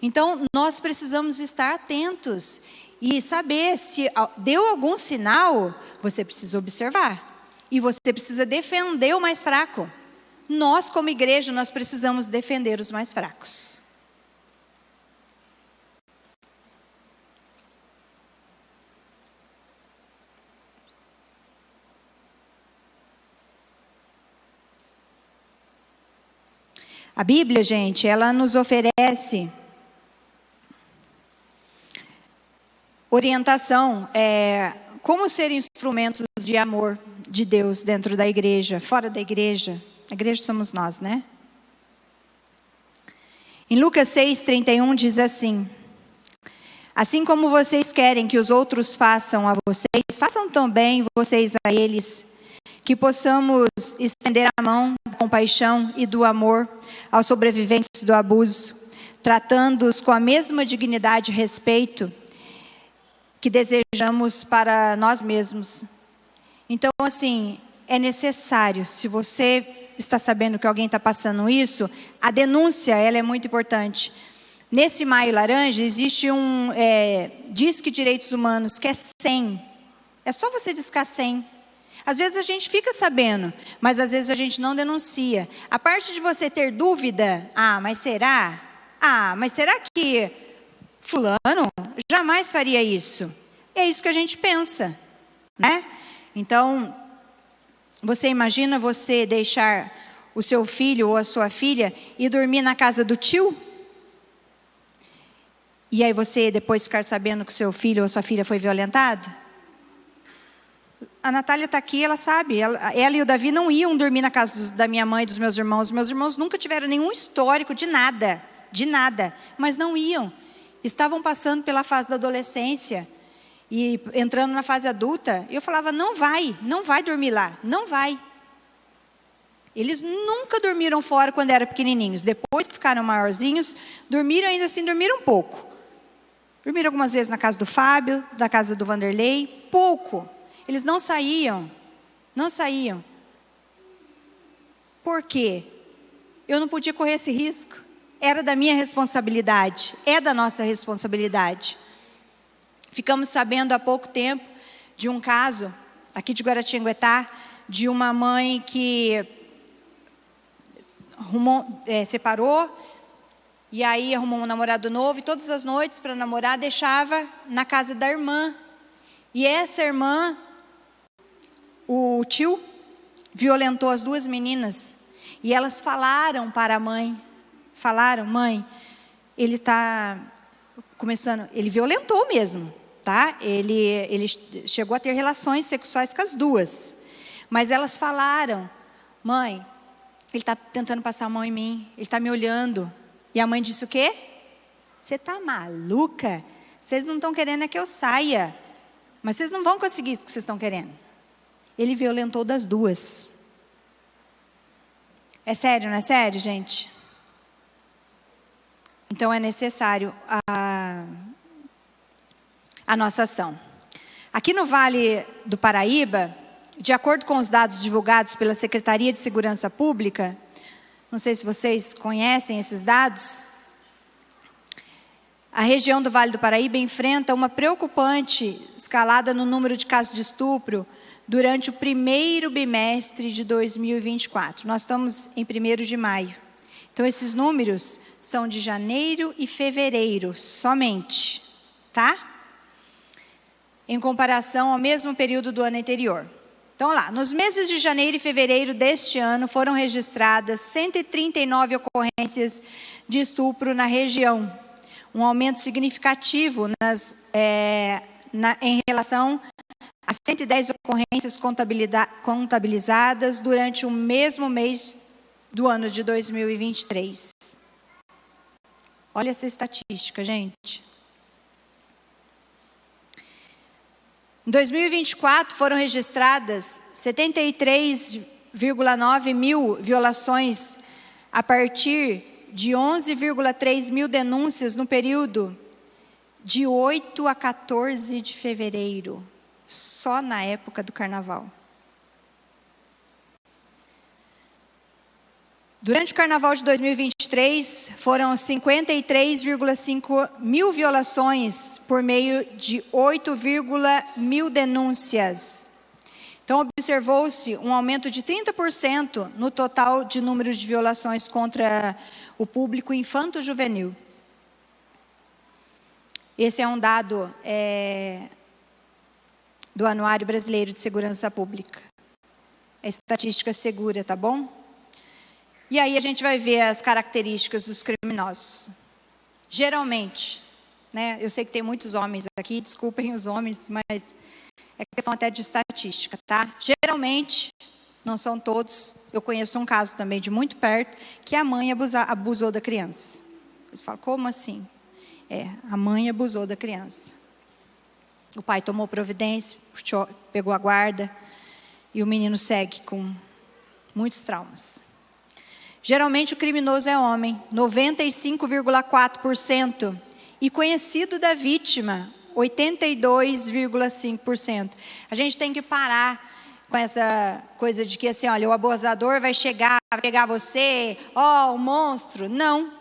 Então, nós precisamos estar atentos e saber se deu algum sinal, você precisa observar. E você precisa defender o mais fraco. Nós, como igreja, nós precisamos defender os mais fracos. A Bíblia, gente, ela nos oferece orientação, como ser instrumentos de amor de Deus dentro da igreja, fora da igreja. A igreja somos nós, né? Em Lucas 6:31 diz assim: assim como vocês querem que os outros façam a vocês, façam também vocês a eles, que possamos estender a mão da compaixão e do amor aos sobreviventes do abuso, tratando-os com a mesma dignidade e respeito que desejamos para nós mesmos. Então, assim, é necessário, se você está sabendo que alguém está passando isso, a denúncia, ela é muito importante. Nesse Maio Laranja, existe um Disque Direitos Humanos, que é 100. É só você discar 100. Às vezes a gente fica sabendo, mas às vezes a gente não denuncia. A parte de você ter dúvida, mas será? Mas será que fulano jamais faria isso? É isso que a gente pensa, né? Então, você imagina você deixar o seu filho ou a sua filha ir dormir na casa do tio? E aí você depois ficar sabendo que o seu filho ou a sua filha foi violentado? A Natália está aqui, ela sabe. Ela e o Davi não iam dormir na casa da minha mãe e dos meus irmãos. Os meus irmãos nunca tiveram nenhum histórico de nada. Mas não iam. Estavam passando pela fase da adolescência. e entrando na fase adulta, eu falava, não vai dormir lá, não vai. Eles nunca dormiram fora quando eram pequenininhos. Depois que ficaram maiorzinhos, dormiram ainda assim, dormiram um pouco. Dormiram algumas vezes na casa do Fábio, na casa do Vanderlei, pouco. Eles não saíam. Por quê? Eu não podia correr esse risco. Era da minha responsabilidade, é da nossa responsabilidade. Ficamos sabendo há pouco tempo de um caso, aqui de Guaratinguetá, de uma mãe que separou, e aí arrumou um namorado novo, e todas as noites para namorar deixava na casa da irmã. E essa irmã, o tio, violentou as duas meninas, e elas falaram para a mãe, mãe, ele está começando, ele violentou mesmo, tá? Ele chegou a ter relações sexuais com as duas, mas elas falaram, mãe, ele está tentando passar a mão em mim, ele está me olhando. E a mãe disse o quê? Você está maluca? Vocês não estão querendo é que eu saia, mas vocês não vão conseguir isso que vocês estão querendo. Ele violentou das duas. É sério, não é sério, gente? Então é necessário a nossa ação. Aqui no Vale do Paraíba, de acordo com os dados divulgados pela Secretaria de Segurança Pública, não sei se vocês conhecem esses dados, a região do Vale do Paraíba enfrenta uma preocupante escalada no número de casos de estupro durante o primeiro bimestre de 2024. Nós estamos em 1º de maio. Então, esses números são de janeiro e fevereiro somente, tá? Em comparação ao mesmo período do ano anterior. Então, lá, nos meses de janeiro e fevereiro deste ano, foram registradas 139 ocorrências de estupro na região. Um aumento significativo em relação a 110 ocorrências contabilizadas durante o mesmo mês do ano de 2023. Olha essa estatística, gente. Em 2024, foram registradas 73,9 mil violações a partir de 11,3 mil denúncias no período de 8 a 14 de fevereiro, só na época do carnaval. Durante o carnaval de 2023, foram 53,5 mil violações por meio de 8 mil denúncias. Então, observou-se um aumento de 30% no total de número de violações contra o público infanto-juvenil. Esse é um dado do Anuário Brasileiro de Segurança Pública. É estatística segura, tá bom? E aí a gente vai ver as características dos criminosos. Geralmente, né, eu sei que tem muitos homens aqui, desculpem os homens, mas é questão até de estatística, tá? Geralmente, não são todos, eu conheço um caso também de muito perto, que a mãe abusou da criança. Você fala, como assim? A mãe abusou da criança. O pai tomou providência, pegou a guarda, e o menino segue com muitos traumas. Geralmente o criminoso é homem, 95,4%, e conhecido da vítima, 82,5%. A gente tem que parar com essa coisa de que assim, olha, o abusador vai chegar, vai pegar você, o monstro. Não,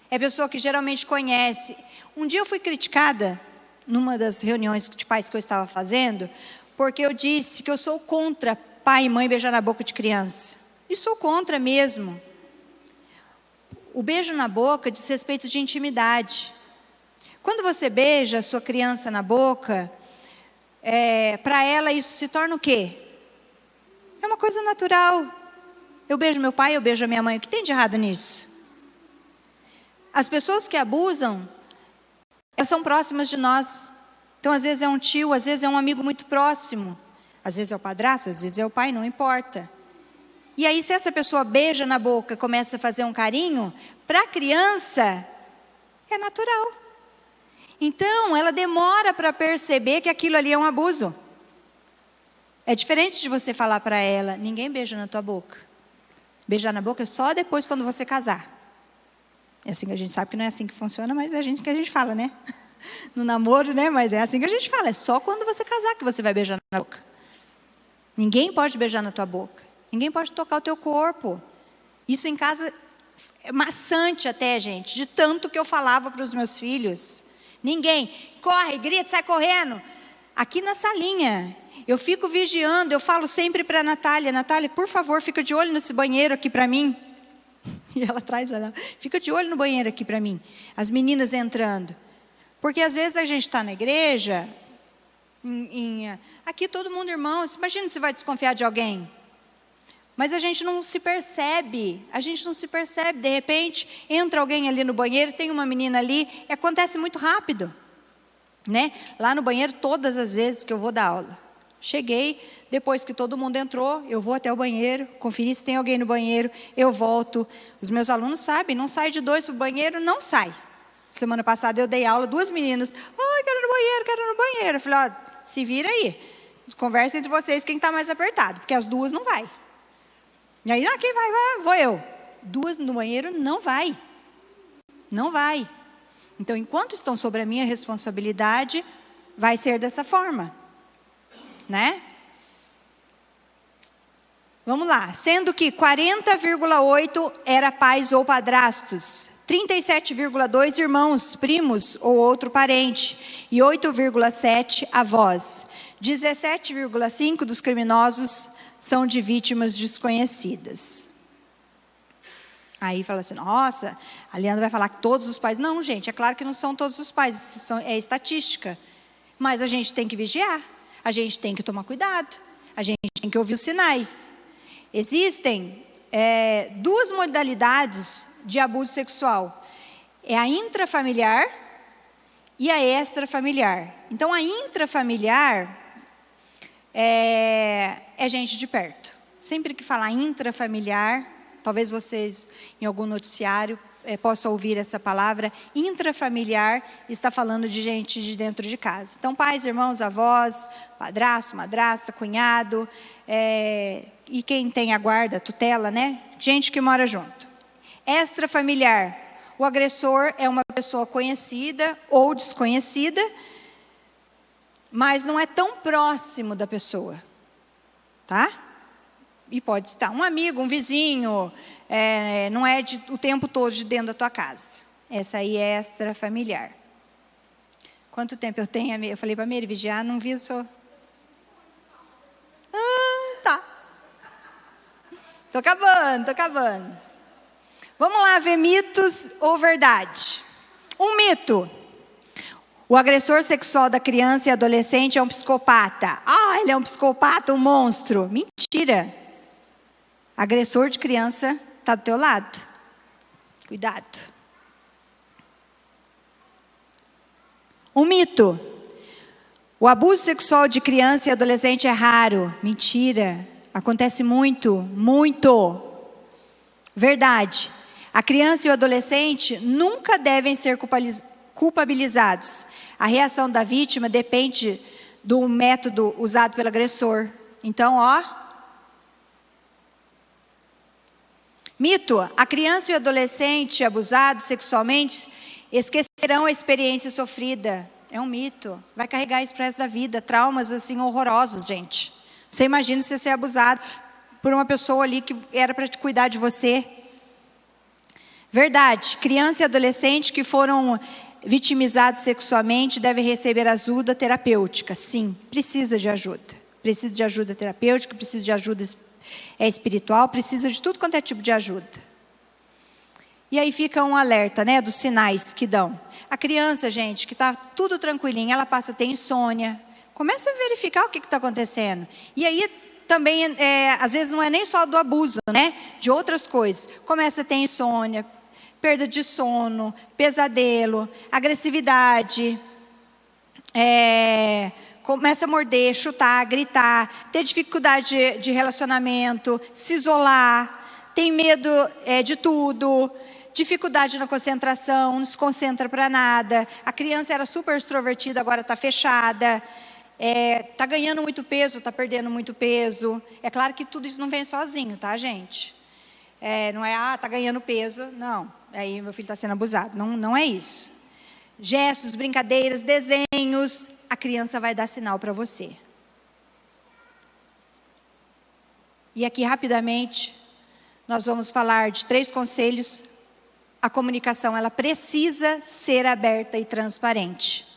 é pessoa que geralmente conhece. Um dia eu fui criticada, numa das reuniões de pais que eu estava fazendo, porque eu disse que eu sou contra pai e mãe beijar na boca de criança. E sou contra mesmo. O beijo na boca diz respeito de intimidade. Quando você beija a sua criança na boca, para ela isso se torna o quê? É uma coisa natural. Eu beijo meu pai, eu beijo a minha mãe. O que tem de errado nisso? As pessoas que abusam, elas são próximas de nós. Então, às vezes é um tio, às vezes é um amigo muito próximo. Às vezes é o padrasto, às vezes é o pai, não importa. E aí, se essa pessoa beija na boca, começa a fazer um carinho, para a criança, é natural. Então, ela demora para perceber que aquilo ali é um abuso. É diferente de você falar para ela, ninguém beija na tua boca. Beijar na boca é só depois quando você casar. É assim que a gente sabe que não é assim que funciona, mas é que a gente fala, né? No namoro, né? Mas é assim que a gente fala. É só quando você casar que você vai beijar na boca. Ninguém pode beijar na tua boca. Ninguém pode tocar o teu corpo. Isso em casa é maçante até, gente. De tanto que eu falava para os meus filhos. Ninguém. Corre, grita, sai correndo. Aqui na salinha. Eu fico vigiando. Eu falo sempre para a Natália. Natália, por favor, fica de olho nesse banheiro aqui para mim. E ela traz ela. Fica de olho no banheiro aqui para mim. As meninas entrando. Porque às vezes a gente está na igreja. Aqui todo mundo irmãos. Imagina se vai desconfiar de alguém. Mas a gente não se percebe. A gente não se percebe. De repente, entra alguém ali no banheiro. Tem uma menina ali. E acontece muito rápido. Né? Lá no banheiro, todas as vezes que eu vou dar aula. Cheguei, depois que todo mundo entrou, eu vou até o banheiro, conferir se tem alguém no banheiro, eu volto. Os meus alunos sabem, não sai de 2 para o banheiro, não sai. Semana passada eu dei aula, 2 meninas, ai, quero ir no banheiro, quero ir no banheiro. Eu falei, ó, se vira aí, conversa entre vocês quem está mais apertado, porque as 2 não vai. E aí, quem vai? Vou eu. 2 no banheiro, não vai. Não vai. Então, enquanto estão sobre a minha responsabilidade, vai ser dessa forma. Né? Vamos lá. Sendo que 40,8 era pais ou padrastos, 37,2 irmãos, primos ou outro parente, e 8,7 avós. 17,5 dos criminosos são de vítimas desconhecidas. Aí fala assim, nossa, a Leandra vai falar que todos os pais... Não, gente, é claro que não são todos os pais, é estatística. Mas a gente tem que vigiar. A gente tem que tomar cuidado, a gente tem que ouvir os sinais. Existem 2 modalidades de abuso sexual. É a intrafamiliar e a extrafamiliar. Então, a intrafamiliar é gente de perto. Sempre que falar intrafamiliar, talvez vocês, em algum noticiário, possa ouvir essa palavra, intrafamiliar, está falando de gente de dentro de casa. Então, pais, irmãos, avós, padrasto, madrasta, cunhado, e quem tem a guarda, tutela, né? Gente que mora junto. Extrafamiliar, o agressor é uma pessoa conhecida ou desconhecida, mas não é tão próximo da pessoa, tá? E pode estar um amigo, um vizinho, não é o tempo todo de dentro da tua casa. Essa aí é extrafamiliar. Quanto tempo eu tenho? Eu falei para a Mary vigiar, não vi só. Tá. Tô acabando. Vamos lá ver mitos ou verdade. Um mito. O agressor sexual da criança e adolescente é um psicopata. Ele é um psicopata, um monstro. Mentira. Agressor de criança está do teu lado. Cuidado. Um mito. O abuso sexual de criança e adolescente é raro. Mentira. Acontece muito, muito. Verdade. A criança e o adolescente nunca devem ser culpabilizados. A reação da vítima depende do método usado pelo agressor. Então, mito, a criança e o adolescente abusados sexualmente esquecerão a experiência sofrida. É um mito. Vai carregar isso para o resto da vida. Traumas assim horrorosos, gente. Você imagina você ser abusado por uma pessoa ali que era para te cuidar de você. Verdade. Criança e adolescente que foram vitimizados sexualmente devem receber ajuda terapêutica. Sim, precisa de ajuda. Precisa de ajuda terapêutica, precisa de ajuda espiritual, precisa de tudo quanto é tipo de ajuda. E aí fica um alerta, né, dos sinais que dão. A criança, gente, que está tudo tranquilinha, ela passa a ter insônia. Começa a verificar o que está acontecendo. E aí também, às vezes não é nem só do abuso, né, de outras coisas. Começa a ter insônia, perda de sono, pesadelo, agressividade, começa a morder, chutar, gritar, ter dificuldade de relacionamento, se isolar, tem medo de tudo, dificuldade na concentração, não se concentra para nada. A criança era super extrovertida, agora está fechada. Está ganhando muito peso, está perdendo muito peso. É claro que tudo isso não vem sozinho, tá, gente? Não é, está ganhando peso, não. Aí meu filho está sendo abusado. Não, não é isso. Gestos, brincadeiras, desenhos, a criança vai dar sinal para você. E aqui, rapidamente, nós vamos falar de 3 conselhos. A comunicação, ela precisa ser aberta e transparente.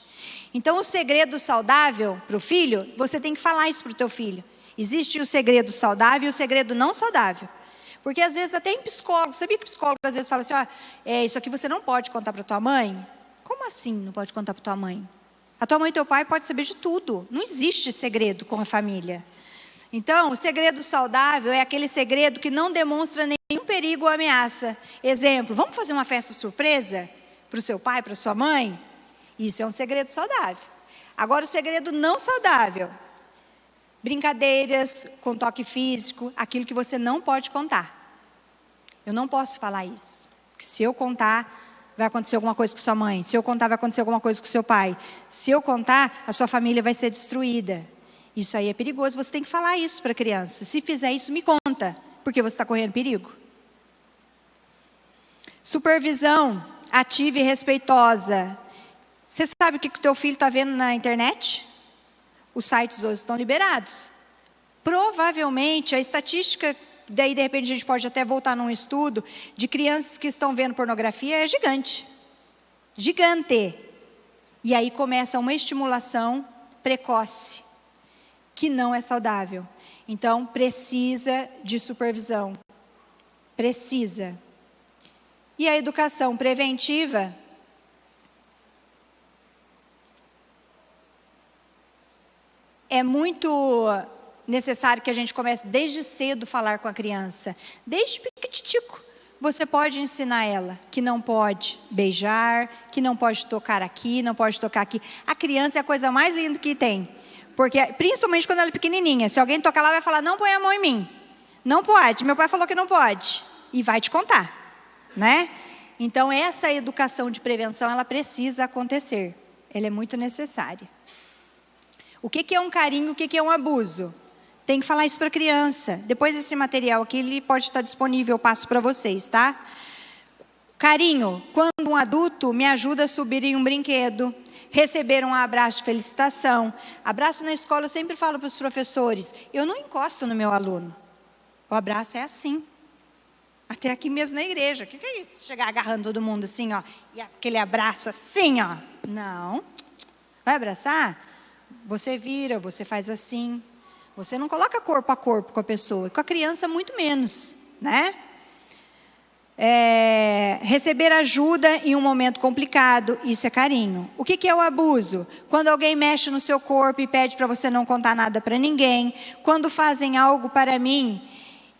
Então, o segredo saudável para o filho, você tem que falar isso para o teu filho. Existe o segredo saudável e o segredo não saudável. Porque, às vezes, até em psicólogo, sabia que psicólogo, às vezes, fala assim, isso aqui você não pode contar para tua mãe? Como assim não pode contar para tua mãe? A tua mãe e teu pai podem saber de tudo. Não existe segredo com a família. Então, o segredo saudável é aquele segredo que não demonstra nenhum perigo ou ameaça. Exemplo, vamos fazer uma festa surpresa para o seu pai, para a sua mãe? Isso é um segredo saudável. Agora, o segredo não saudável. Brincadeiras com toque físico, aquilo que você não pode contar. Eu não posso falar isso. Porque se eu contar, vai acontecer alguma coisa com sua mãe. Se eu contar, vai acontecer alguma coisa com seu pai. Se eu contar, a sua família vai ser destruída. Isso aí é perigoso, você tem que falar isso para a criança. Se fizer isso, me conta, porque você está correndo perigo. Supervisão ativa e respeitosa. Você sabe o que o teu filho está vendo na internet? Os sites hoje estão liberados. Provavelmente, a estatística, daí de repente a gente pode até voltar num estudo, de crianças que estão vendo pornografia é gigante. Gigante. E aí começa uma estimulação precoce, que não é saudável. Então, precisa de supervisão. Precisa. E a educação preventiva é muito necessário que a gente comece desde cedo a falar com a criança. Desde pequititico. Você pode ensinar ela que não pode beijar, que não pode tocar aqui, não pode tocar aqui. A criança é a coisa mais linda que tem. Porque, principalmente quando ela é pequenininha, se alguém tocar lá, vai falar, não põe a mão em mim. Não pode, meu pai falou que não pode. E vai te contar, né? Então, essa educação de prevenção, ela precisa acontecer. Ela é muito necessária. O que é um carinho, o que é um abuso? Tem que falar isso para a criança. Depois esse material aqui, ele pode estar disponível, eu passo para vocês, tá? Carinho, quando um adulto me ajuda a subir em um brinquedo, receber um abraço de felicitação. Abraço na escola, eu sempre falo para os professores, eu não encosto no meu aluno. O abraço é assim. Até aqui mesmo na igreja. O que é isso? Chegar agarrando todo mundo assim, ó. E aquele abraço assim, ó. Não. Vai abraçar? Você vira, você faz assim. Você não coloca corpo a corpo com a pessoa. Com a criança, muito menos, né? Receber ajuda em um momento complicado, isso é carinho. O que é o abuso? Quando alguém mexe no seu corpo e pede para você não contar nada para ninguém. Quando fazem algo para mim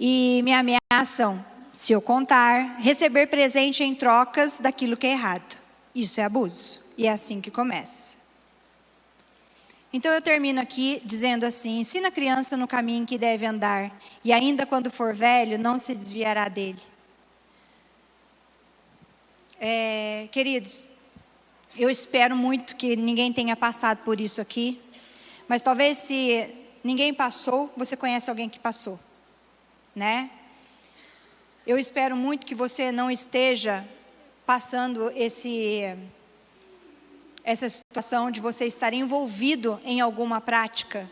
e me ameaçam, se eu contar. Receber presente em trocas daquilo que é errado. Isso é abuso. E é assim que começa. Então eu termino aqui dizendo assim, ensina a criança no caminho que deve andar. E ainda quando for velho, não se desviará dele. Queridos, eu espero muito que ninguém tenha passado por isso aqui, mas talvez se ninguém passou, você conhece alguém que passou, né? Eu espero muito que você não esteja passando essa situação de você estar envolvido em alguma prática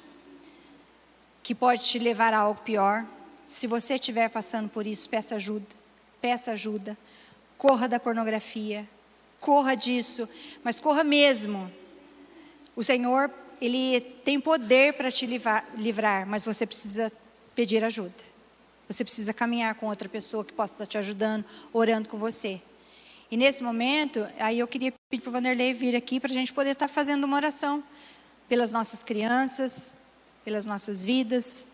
que pode te levar a algo pior. Se você estiver passando por isso, peça ajuda, peça ajuda. Corra da pornografia, corra disso, mas corra mesmo. O Senhor, Ele tem poder para te livrar, mas você precisa pedir ajuda. Você precisa caminhar com outra pessoa que possa estar te ajudando, orando com você. E nesse momento, aí eu queria pedir para o Vanderlei vir aqui para a gente poder estar fazendo uma oração pelas nossas crianças, pelas nossas vidas.